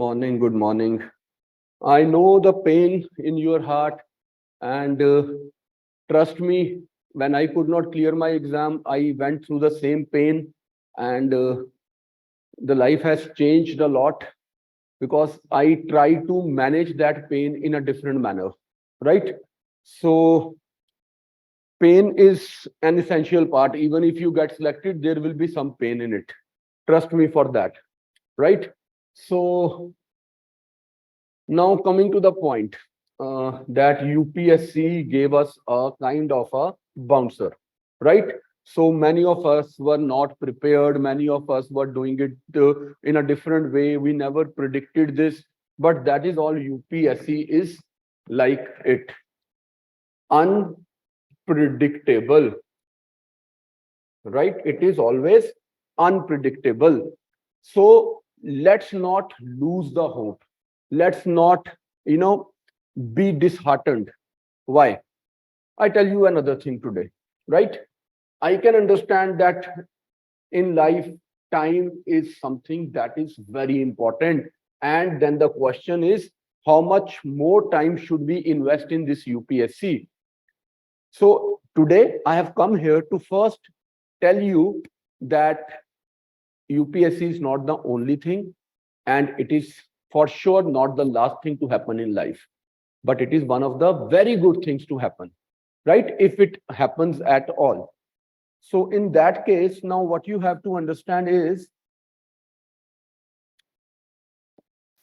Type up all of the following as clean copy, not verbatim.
morning, good morning. I know the pain in your heart, and trust me, when I could not clear my exam, I went through the same pain, and the life has changed a lot because I try to manage that pain in a different manner, right? So, pain is an essential part. Even if you get selected, there will be some pain in it. Trust me for that, right? So, now coming to the point that UPSC gave us a kind of a bouncer, right? So many of us were not prepared. Many of us were doing it in a different way. We never predicted this, but that is all UPSC is like it. Unpredictable, right? It is always unpredictable. So let's not lose the hope. Let's not, you know, be disheartened. Why? I tell you another thing today, right? I can understand that in life, time is something that is very important. And then the question is, how much more time should we invest in this UPSC? So today I have come here to first tell you that UPSC is not the only thing, and it is for sure not the last thing to happen in life, but it is one of the very good things to happen, right? If it happens at all. So in that case, now what you have to understand is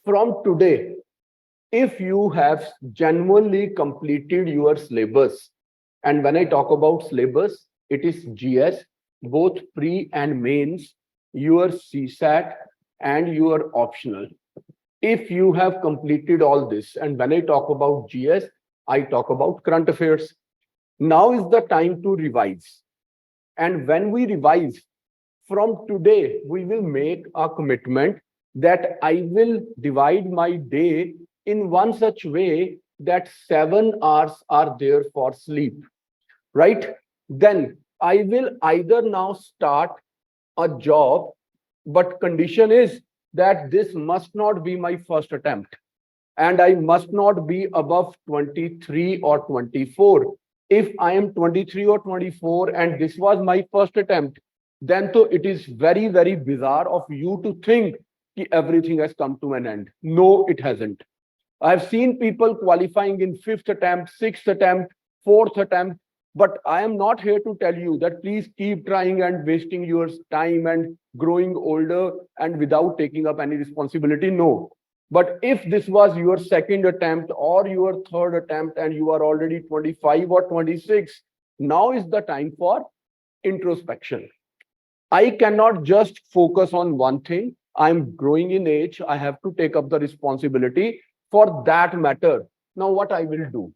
from today, if you have genuinely completed your syllabus, and when I talk about syllabus, it is GS, both pre and mains, your CSAT, and your optional. If you have completed all this, and when I talk about GS, I talk about current affairs. Now is the time to revise. And when we revise, from today, we will make a commitment that I will divide my day in one such way that 7 hours are there for sleep, right? Then I will either now start a job, but condition is that this must not be my first attempt and I must not be above 23 or 24. If I am 23 or 24 and this was my first attempt, then so it is very, very bizarre of you to think that everything has come to an end. No, it hasn't. I've seen people qualifying in fifth attempt, sixth attempt, fourth attempt, but I am not here to tell you that please keep trying and wasting your time and growing older and without taking up any responsibility. No. But if this was your second attempt or your third attempt and you are already 25 or 26, now is the time for introspection. I cannot just focus on one thing. I'm growing in age. I have to take up the responsibility for that matter. Now, what I will do?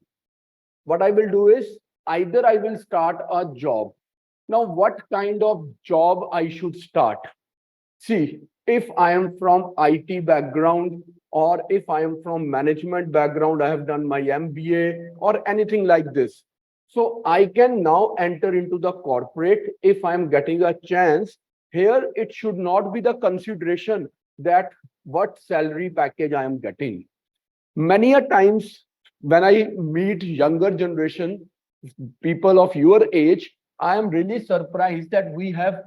What I will do is either I will start a job. Now, what kind of job I should start? See, if I am from IT background or if I am from management background, I have done my MBA or anything like this. So I can now enter into the corporate if I am getting a chance. Here, it should not be the consideration that what salary package I am getting. Many a times when I meet younger generation, people of your age, I am really surprised that we have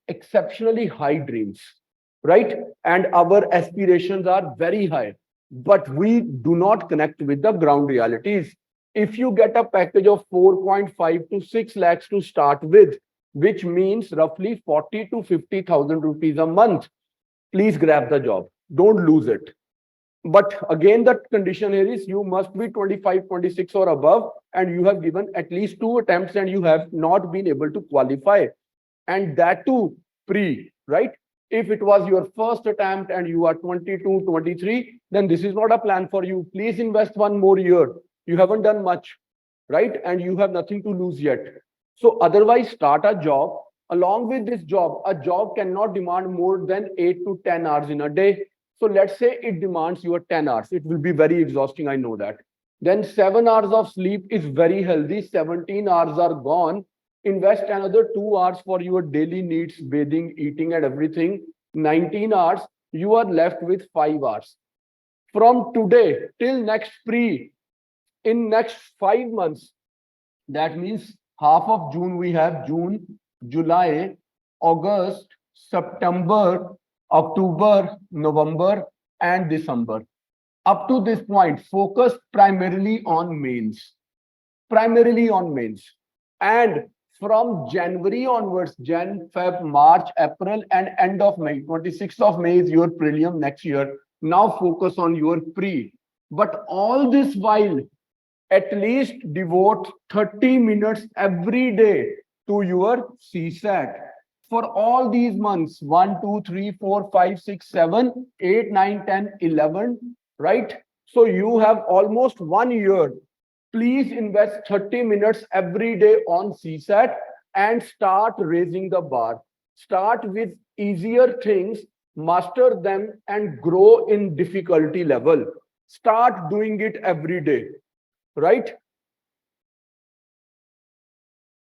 exceptionally high dreams, right? And our aspirations are very high, but we do not connect with the ground realities. If you get a package of 4.5 to 6 lakhs to start with, which means roughly 40 to 50,000 rupees a month, please grab the job. Don't lose it. But again, the condition here is you must be 25, 26 or above, and you have given at least 2 attempts and you have not been able to qualify. And that too pre, right? If it was your first attempt and you are 22, 23, then this is not a plan for you. Please invest one more year. You haven't done much, right? And you have nothing to lose yet. So otherwise, start a job. Along with this job, a job cannot demand more than 8 to 10 hours in a day. So let's say it demands your 10 hours. It will be very exhausting, I know that. Then 7 hours of sleep is very healthy. 17 hours are gone. Invest another 2 hours for your daily needs, bathing, eating, and everything. 19 hours, you are left with 5 hours. From today till next pre, in next 5 months, that means half of June we have June, July, August, September, October, November, and December. Up to this point, focus primarily on mains, primarily on mains. And from January onwards, Jan, Feb, March, April, and end of May, 26th of May is your prelim next year. Now focus on your pre. But all this while, at least devote 30 minutes every day to your CSAT. For all these months, 1, 2, 3, 4, 5, 6, 7, 8, 9, 10, 11, right? So you have almost 1 year. Please invest 30 minutes every day on CSAT and start raising the bar. Start with easier things, master them, and grow in difficulty level. Start doing it every day, right?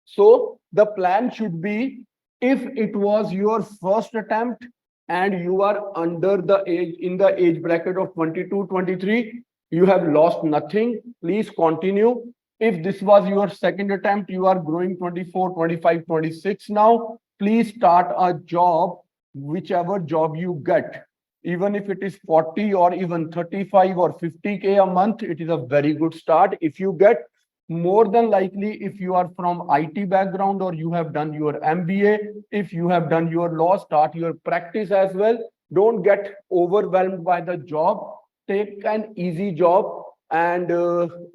So the plan should be, if it was your first attempt and you are under the age, in the age bracket of 22, 23, you have lost nothing. Please continue. If this was your second attempt, you are growing 24, 25, 26 now, please start a job, whichever job you get. Even if it is 40 or even 35 or 50K a month, it is a very good start. If you get, more than likely, if you are from IT background or you have done your MBA, if you have done your law, start your practice as well. Don't get overwhelmed by the job. Take an easy job. And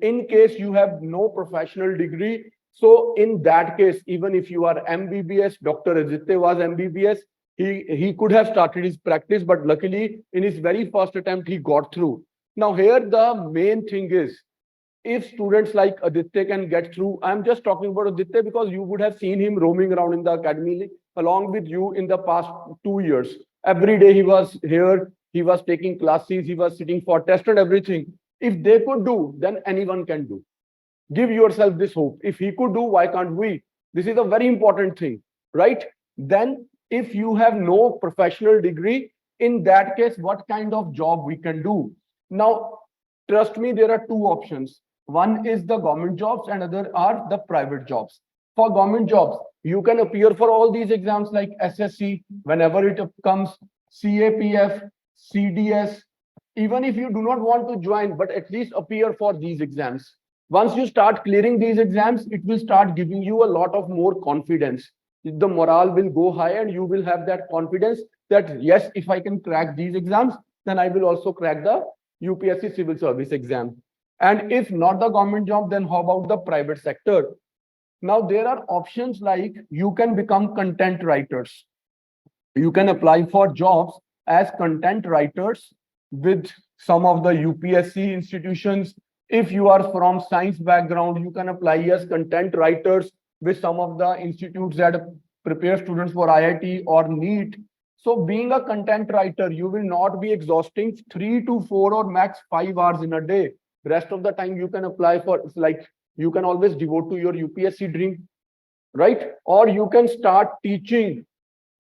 in case you have no professional degree, so in that case, even if you are MBBS, Dr. Aditya was MBBS, he could have started his practice, but luckily in his very first attempt, he got through. Now here the main thing is, if students like Aditya can get through, I'm just talking about Aditya because you would have seen him roaming around in the academy along with you in the past 2 years. Every day he was here, he was taking classes, he was sitting for test and everything. If they could do, then anyone can do. Give yourself this hope. If he could do, why can't we? This is a very important thing, right? Then if you have no professional degree, in that case, what kind of job we can do? Now, trust me, there are two options. One is the government jobs and other are the private jobs. For government jobs, you can appear for all these exams like SSC, whenever it comes, CAPF, CDS. Even if you do not want to join, but at least appear for these exams. Once you start clearing these exams, it will start giving you a lot of more confidence. The morale will go high and you will have that confidence that, yes, if I can crack these exams, then I will also crack the UPSC civil service exam. And if not the government job, then how about the private sector? Now, there are options like you can become content writers. You can apply for jobs as content writers with some of the UPSC institutions. If you are from science background, you can apply as content writers with some of the institutes that prepare students for IIT or NEET. So being a content writer, you will not be exhausting 3 to 4 or max 5 hours in a day. Rest of the time you can apply for, like, you can always devote to your UPSC dream, right? Or you can start teaching.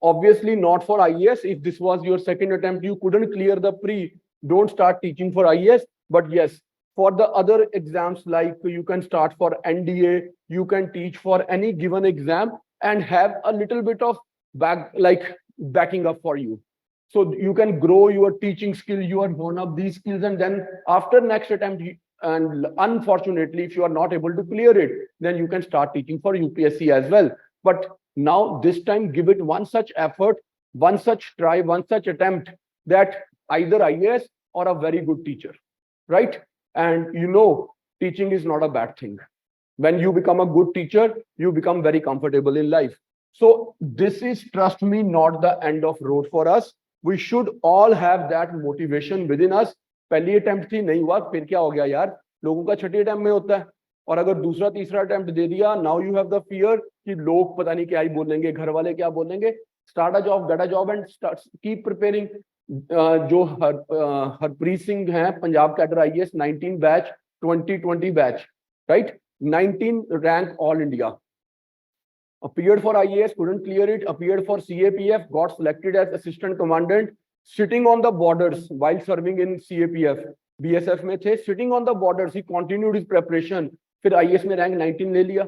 Obviously not for IAS. If this was your second attempt, you couldn't clear the pre, don't start teaching for IAS. But yes, for the other exams, like you can start for NDA, you can teach for any given exam and have a little bit of backing up for you. So you can grow your teaching skill, you are hone up these skills, and then after next attempt, and unfortunately, if you are not able to clear it, then you can start teaching for UPSC as well. But now this time, give it one such effort, one such try, one such attempt, that either IAS or a very good teacher, right? And you know, teaching is not a bad thing. When you become a good teacher, you become very comfortable in life. So this is, trust me, not the end of road for us. We should all have that motivation within us. पहली attempt थी, नहीं हुआ, फिर क्या हो गया यार, लोगों का छठी अटेम्प्ट में होता है. और अगर दूसरा तीसरा अटेम्प्ट दे दिया, now you have the fear कि लोग पता नहीं क्या ही बोलेंगे, घर वाले क्या बोलेंगे. Start a job, get a job and keep preparing. जो हरप्रीत सिंह हैं, Punjab cadre IAS 19 batch, 2020 batch, right, 19 rank all India, appeared for IAS, couldn't clear it, appeared for CAPF, got selected as assistant commandant, sitting on the borders while serving in CAPF. BSF में थे, sitting on the borders, he continued his preparation, फिर IAS में rank 19 ले लिया,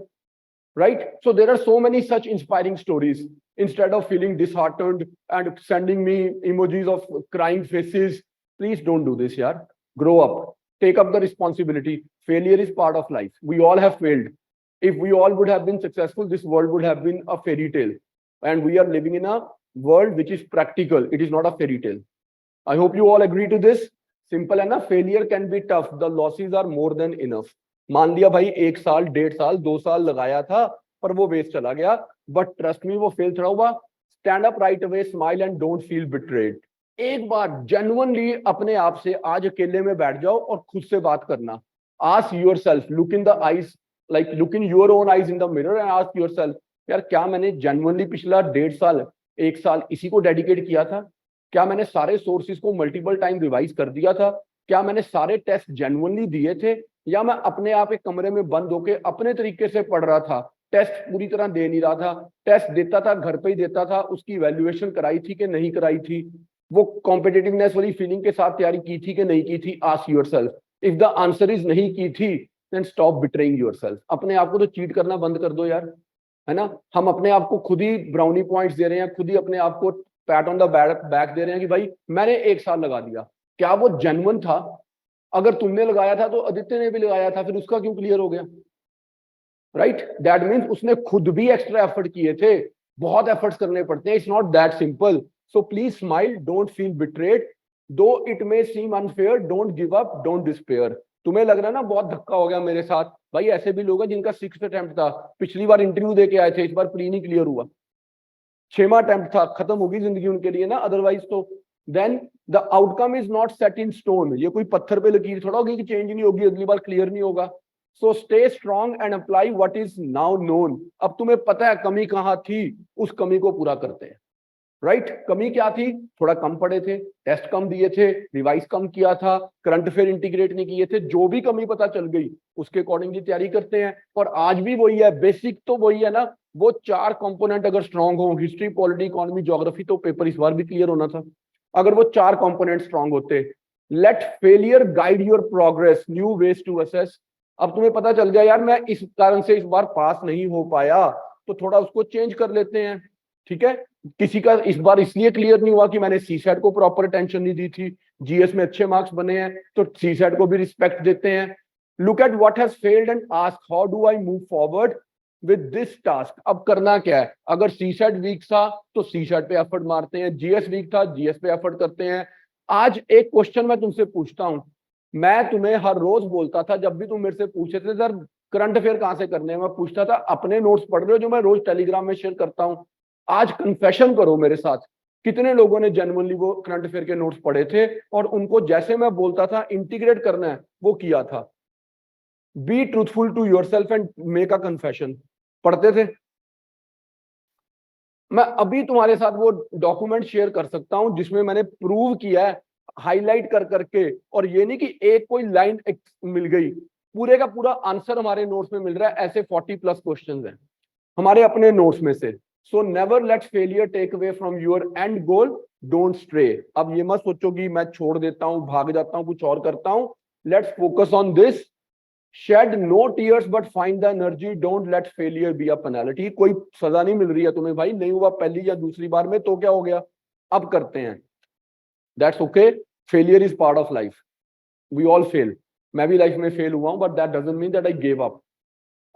right? So there are so many such inspiring stories. Instead of feeling disheartened and sending me emojis of crying faces, please don't do this, yaar. Grow up, take up the responsibility. Failure is part of life. We all have failed. If we all would have been successful, this world would have been a fairy tale, and we are living in a world which is practical. It is not a fairy tale. I hope you all agree to this. Simple है ना, failure can be tough, the losses are more than enough. मान लिया भाई 1 साल 1.5 साल 2 साल लगाया था पर वो वेस्ट चला गया, बट ट्रस्ट मी वो फेल थोड़ा हुआ. Stand up right away, smile and don't feel betrayed. एक बार जेन्युइनली अपने आप से आज अकेले में बैठ जाओ और खुद से बात करना. Ask yourself, look in the eyes, like look in your own eyes in the mirror and ask yourself, यार क्या मैंने जेन्युइनली पिछला 1.5 साल 1 साल इसी को डेडिकेट किया था? क्या मैंने सारे सोर्सेज को मल्टीपल टाइम रिवाइज कर दिया था? क्या मैंने सारे टेस्ट जेन्युइनली दिए थे, या मैं अपने आप एक कमरे में बंद होकर अपने तरीके से पढ़ रहा था, टेस्ट पूरी तरह दे नहीं रहा था, टेस्ट देता था घर पे ही देता था, उसकी इवैल्यूएशन कराई थी कि नहीं कराई थी, वो कॉम्पिटिटिवनेस वाली फीलिंग के साथ तैयारी की थी कि नहीं की थी? Ask yourself. If the answer is नहीं की थी, देन स्टॉप बिट्रेइंग योरसेल्फ. अपने आप को तो चीट करना बंद कर दो यार, है ना. हम अपने आप को खुद ही ब्राउनी पॉइंट्स दे रहे हैं, खुद ही अपने आप को पैट ऑन द बैक दे रहे हैं कि भाई मैंने 1 साल लगा दिया. क्या वो जेन्युइन था? अगर तुमने लगाया था तो आदित्य ने भी लगाया था, फिर उसका क्यों क्लियर हो गया? राइट, दैट मीन्स उसने खुद भी एक्स्ट्रा एफर्ट किए थे. बहुत एफर्ट्स करने पड़ते हैं, it's not that simple. So please smile, don't feel betrayed, though it may seem unfair, don't give up, don't despair. तुम्हें लग रहा है ना बहुत धक्का हो गया मेरे साथ, भाई ऐसे भी लोग हैं जिनका 6th अटेम्प्ट था, पिछली बार इंटरव्यू दे के आए थे, इस बार प्री नहीं क्लियर हुआ, 6वां अटेम्प्ट था, खत्म होगी जिंदगी उनके लिए ना अदरवाइज. तो then the outcome is not set in stone. ये कोई पत्थर पे लकीर थोड़ा होगी कि चेंज नहीं होगी, अगली बार क्लियर नहीं होगा. So stay strong and apply what is now known. अब तुम्हें पता है कमी कहाँ थी, उस कमी को पूरा करते हैं. राइट, कमी क्या थी? थोड़ा कम पढ़े थे, टेस्ट कम दिए थे, रिवाइज कम किया था, करंट अफेयर इंटीग्रेट नहीं किए थे. जो भी कमी पता चल गई उसके अकॉर्डिंगली तैयारी करते हैं. और आज भी वही है, बेसिक तो वही है ना. वो 4 कंपोनेंट अगर स्ट्रांग हो, हिस्ट्री, पॉलिटी, इकोनॉमी, ज्योग्राफी, तो पेपर इस बार भी क्लियर होना था अगर वो 4 कंपोनेंट स्ट्रांग होते. Let failure guide your progress, new ways to assess. अब तुम्हें पता चल गया यार मैं इस कारण से इस बार पास नहीं हो पाया, तो थोड़ा उसको चेंज कर लेते हैं. ठीक है, किसी का इस बार इसलिए क्लियर नहीं हुआ कि मैंने सीसेट को प्रॉपर अटेंशन नहीं दी थी, जीएस में अच्छे मार्क्स बने हैं तो सीसेट को भी रिस्पेक्ट देते हैं. Look at what has failed and ask how do I move forward with this task. अब करना क्या है? अगर सीसेट वीक था तो सीसेट पे एफर्ट मारते हैं, जीएस वीक था जीएस पे एफर्ट करते हैं. आज एक क्वेश्चन मैं तुमसे पूछता हूं, मैं तुम्हें हर रोज बोलता था जब भी तुम मेरे से पूछे थे सर करंट अफेयर कहां से करने हैं, मैं पूछता था अपने नोट्स पढ़ रहे हो जो मैं रोज टेलीग्राम में शेयर करता हूं. आज कन्फेशन करो मेरे साथ, कितने लोगों ने जेन्युइनली वो करंट अफेयर के नोट्स पढ़े थे और उनको जैसे मैं बोलता था इंटीग्रेट करना है वो किया था? Be truthful to yourself and make a confession. पढ़ते थे? मैं अभी तुम्हारे साथ वो डॉक्यूमेंट शेयर कर सकता हूं जिसमें मैंने प्रूव किया है हाईलाइट कर करके. और ये नहीं कि एक कोई लाइन मिल गई, पूरे का पूरा आंसर हमारे नोट्स में मिल रहा है. ऐसे 40+ क्वेश्चंस हैं हमारे अपने नोट्स में से. So never let failure take away from your end goal, don't stray. अब ये मत सोचो कि मैं छोड़ देता हूं, भाग जाता हूं, कुछ और करता हूं. Let's focus on this. Shed no tears but find the energy, don't let failure be a penalty. कोई सजा नहीं मिल रही है तुम्हें भाई, नहीं हुआ पहली या दूसरी बार में तो क्या हो गया, अब करते हैं. That's okay, failure is part of life, we all fail. मैं भी लाइफ में फेल हुआ हूं, but that doesn't mean that I give up.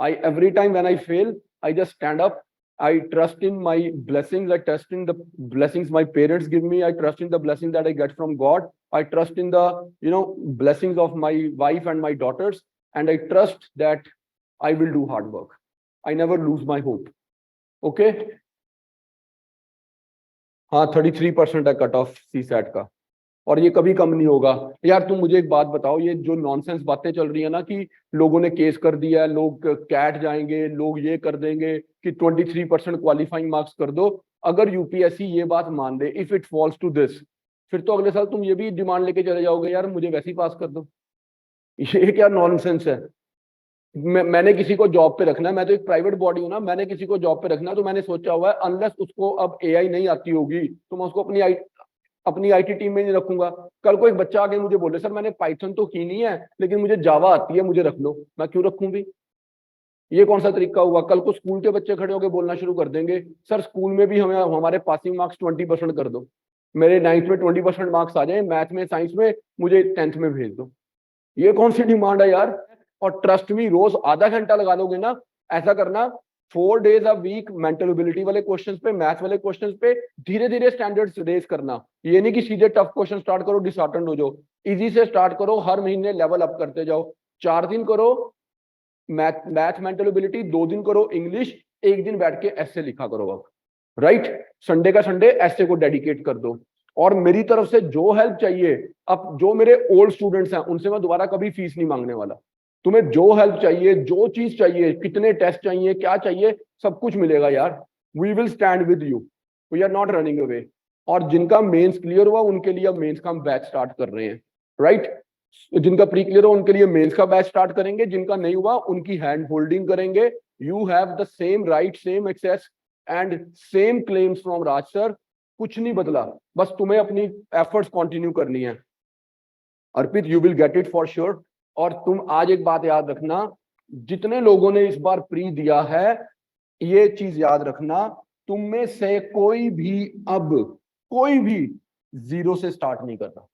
I every time when I fail, I just stand up. I trust in my blessings. I trust in the blessings my parents give me. I trust in the blessings that I get from God. I trust in the blessings of my wife and my daughters, and I trust that I will do hard work. I never lose my hope. Okay? हाँ 33% है cut off CSAT का, और ये कभी कम नहीं होगा. यार तुम मुझे एक बात बताओ, ये जो नॉनसेंस बातें चल रही है ना कि लोगों ने केस कर दिया है, लोग कैट जाएंगे, लोग ये कर देंगे कि 23% क्वालिफाइंग मार्क्स कर दो. अगर यूपीएससी ये बात मान दे, if it falls to this, फिर तो अगले साल तुम ये भी डिमांड लेके चले जाओगे यार मुझे वैसे ही पास कर दो. ये क्या नॉनसेंस है? मैंने किसी को जॉब पे रखना है, मैं तो एक प्राइवेट बॉडी हूँ ना, मैंने किसी को जॉब पे रखना है तो मैंने सोचा हुआ है अनलेस उसको अब एआई नहीं आती होगी तो मैं उसको अपनी अपनी आईटी टीम में नहीं रखूंगा। कल को एक बच्चा आके मुझे बोले सर मैंने पाइथन तो की नहीं है लेकिन मुझे जावा आती है, मुझे रख लो, मैं क्यों रखूं भी? ये कौन सा तरीका हुआ? कल को स्कूल के बच्चे खड़े होकर बोलना शुरू कर देंगे सर स्कूल में भी हमें हमारे पासिंग मार्क्स 20% कर दो, मेरे 9th में 20% मार्क्स आ जाए, मैथ में साइंस में मुझे 10th में भेज दो। ये कौन सी डिमांड है यार? और ट्रस्ट मी, रोज आधा घंटा लगा लोगे ना, ऐसा करना 4 days a week mental ability वाले क्वेश्चंस पे, मैथ वाले क्वेश्चंस पे धीरे धीरे स्टैंडर्ड्स रेज करना। ये नहीं कि सीधे टफ क्वेश्चन स्टार्ट करो डिसहार्टेंड हो जाओ, इजी से स्टार्ट करो, हर महीने लेवल अप करते जाओ। 4 दिन करो मैथ मेंटल एबिलिटी, 2 दिन करो इंग्लिश, एक दिन बैठ के ऐसे लिखा करो आप, राइट? संडे का संडे ऐसे को डेडिकेट कर दो। और मेरी तरफ से जो हेल्प चाहिए, अब जो मेरे ओल्ड स्टूडेंट्स हैं उनसे मैं दोबारा कभी फीस नहीं मांगने वाला। तुम्हें जो हेल्प चाहिए, जो चीज चाहिए, कितने टेस्ट चाहिए, क्या चाहिए, सब कुछ मिलेगा यार। We will stand with you, we are not running away. और जिनका मेंस क्लियर हुआ उनके लिए अब मेंस का हम बैच स्टार्ट कर रहे हैं, राइट? जिनका प्री क्लियर हो उनके लिए मेंस का बैच स्टार्ट करेंगे, जिनका नहीं हुआ उनकी हैंड होल्डिंग करेंगे। You have the same right, same access and same claims from Raj sir. कुछ नहीं बदला, बस तुम्हें अपनी एफर्ट्स कंटिन्यू करनी है। Arpit, you will get it for sure. और तुम आज एक बात याद रखना, जितने लोगों ने इस बार प्री दिया है, ये चीज याद रखना, तुम में से कोई भी अब कोई भी जीरो से स्टार्ट नहीं कर रहा।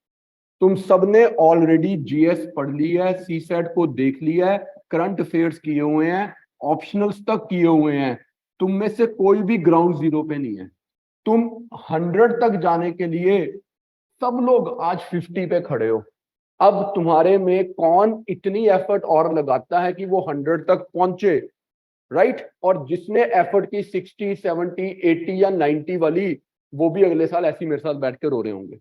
तुम सबने ऑलरेडी जीएस पढ़ ली है, सीसेट को देख लिया है, करंट अफेयर्स किए हुए हैं, ऑप्शनल्स तक किए हुए हैं। तुम में से कोई भी ग्राउंड जीरो पे नहीं है। तुम 100 तक जाने के लिए सब लोग आज 50 पे खड़े हो। अब तुम्हारे में कौन इतनी एफर्ट और लगाता है कि वो 100 तक पहुंचे, राइट? और जिसने एफर्ट की 60, 70, 80 या 90 वाली, वो भी अगले साल ऐसी मेरे साथ बैठ के रो रहे होंगे।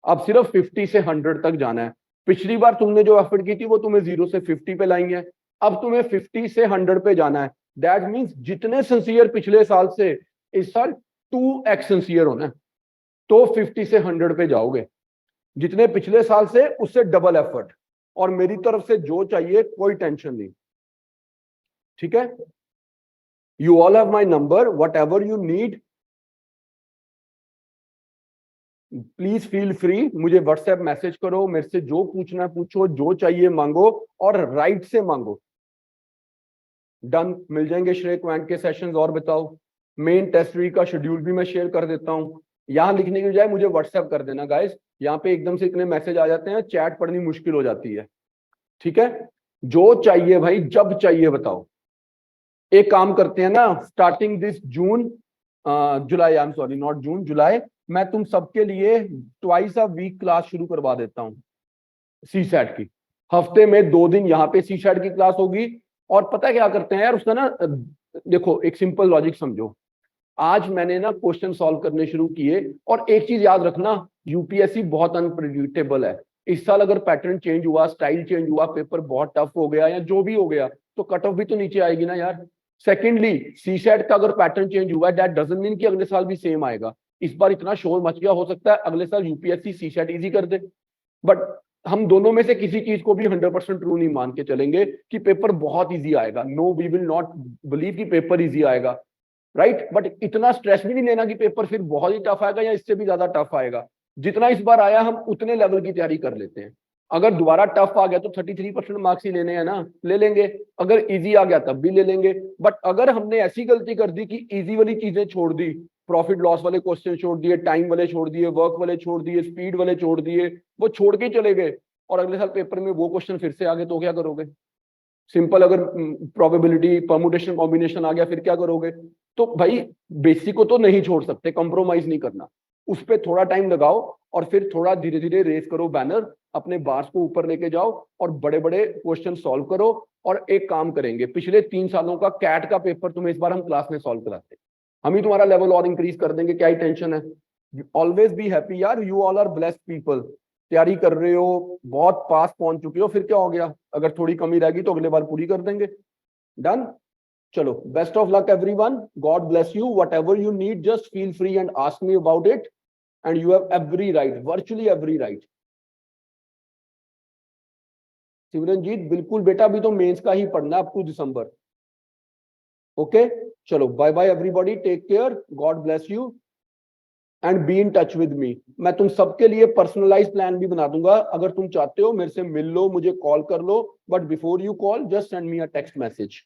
अब सिर्फ 50 से 100 तक जाना है। पिछली बार तुमने जो एफर्ट की थी वो तुम्हें 0 से 50 पे लाई है, अब तुम्हें 50 से 100 पे जाना है। दैट मीन्स जितने सिंसियर पिछले साल से, इस साल 2x सिंसियर होना है, तो 50 से 100 पे जाओगे। जितने पिछले साल से उससे डबल एफर्ट। और मेरी तरफ से जो चाहिए कोई टेंशन नहीं, ठीक है? You all have my number, what ever you need please feel free, मुझे व्हाट्सएप मैसेज करो, मेरे से जो पूछना है पूछो, जो चाहिए मांगो, और राइट से मांगो। डन, मिल जाएंगे श्रेय क्वांट के सेशंस। और बताओ, मेन टेस्ट वीक का शेड्यूल भी मैं शेयर कर देता हूँ। यहाँ लिखने की बजाय मुझे व्हाट्सएप कर देना गाइस, यहाँ पे एकदम से इतने मैसेज आ जाते हैं, चैट पढ़नी मुश्किल हो जाती है, ठीक है? जो चाहिए भाई, जब चाहिए बताओ। एक काम करते हैं ना, starting this June, July, I am sorry not June, July, मैं तुम सबके लिए ट्वाइस अ वीक क्लास शुरू करवा देता हूँ सी सेट की। हफ्ते में 2 दिन यहाँ पे सी सेट की क्लास होगी। और पता है क्या करते हैं यार उसका ना, देखो एक सिंपल लॉजिक समझो। आज मैंने ना क्वेश्चन सॉल्व करने शुरू किए, और एक चीज याद रखना, यूपीएससी बहुत अनप्रिडिक्टेबल है। इस साल अगर पैटर्न चेंज हुआ, स्टाइल चेंज हुआ, पेपर बहुत टफ हो गया या जो भी हो गया, तो कट ऑफ भी तो नीचे आएगी ना यार। सेकेंडली, सी सेट का अगर पैटर्न चेंज हुआ, दैट डजंट मीन कि अगले साल भी सेम आएगा। इस बार इतना शोर मच गया, हो सकता है अगले साल यूपीएससी सी सेट इजी कर दे। बट हम दोनों में से किसी चीज को भी 100% ट्रू नहीं मान के चलेंगे कि पेपर बहुत इजी आएगा। No, we will not believe कि पेपर इजी आएगा, राइट? बट इतना स्ट्रेस भी नहीं लेना कि पेपर फिर बहुत ही टफ आएगा या इससे भी ज्यादा टफ आएगा। जितना इस बार आया हम उतने लेवल की तैयारी कर लेते हैं। अगर दोबारा टफ आ गया तो 33% मार्क्स ही लेने हैं ना, ले लेंगे। अगर इजी आ गया तब भी ले लेंगे। बट अगर हमने ऐसी गलती कर दी कि इजी वाली चीजें छोड़ दी, प्रॉफिट लॉस वाले क्वेश्चन छोड़ दिए, टाइम वाले छोड़ दिए, वर्क वाले छोड़ दिए, स्पीड वाले छोड़ दिए, वो छोड़ के ही चले गए, और अगले साल पेपर में वो क्वेश्चन फिर से आ गए, तो क्या करोगे? सिंपल अगर प्रोबेबिलिटी परमुटेशन कॉम्बिनेशन आ गया, फिर क्या करोगे? तो भाई बेसिक को तो नहीं छोड़ सकते, कंप्रोमाइज नहीं करना, उस पर थोड़ा टाइम लगाओ, और फिर थोड़ा धीरे धीरे रेस करो बैनर, अपने बार्स को ऊपर लेके जाओ, और बड़े बड़े क्वेश्चन सॉल्व करो। और एक काम करेंगे, पिछले 3 सालों का कैट का पेपर तुम्हें इस बार हम क्लास में सॉल्व कराते हैं। हम ही तुम्हारा लेवल और इंक्रीज कर देंगे, क्या ही टेंशन है। ऑलवेज बी हैप्पी यार, you all are blessed people. तैयारी कर रहे हो, बहुत पास पहुंच चुके हो, फिर क्या हो गया? अगर थोड़ी कमी रहेगी तो अगले बार पूरी कर देंगे। डन, चलो, best of luck everyone, God bless you. Whatever you need just feel free and ask me about it, and you have every right, virtually every right. Simranjeet, बिल्कुल बेटा, अभी तो मेंस का ही पढ़ना है अप टू दिसंबर। ओके, चलो, bye bye everybody, take care, God bless you. And be in touch with me. मैं तुम सबके लिए पर्सनलाइज प्लान भी बना दूंगा। अगर तुम चाहते हो मेरे से मिल लो, मुझे कॉल कर लो, but before you call just send me a text message.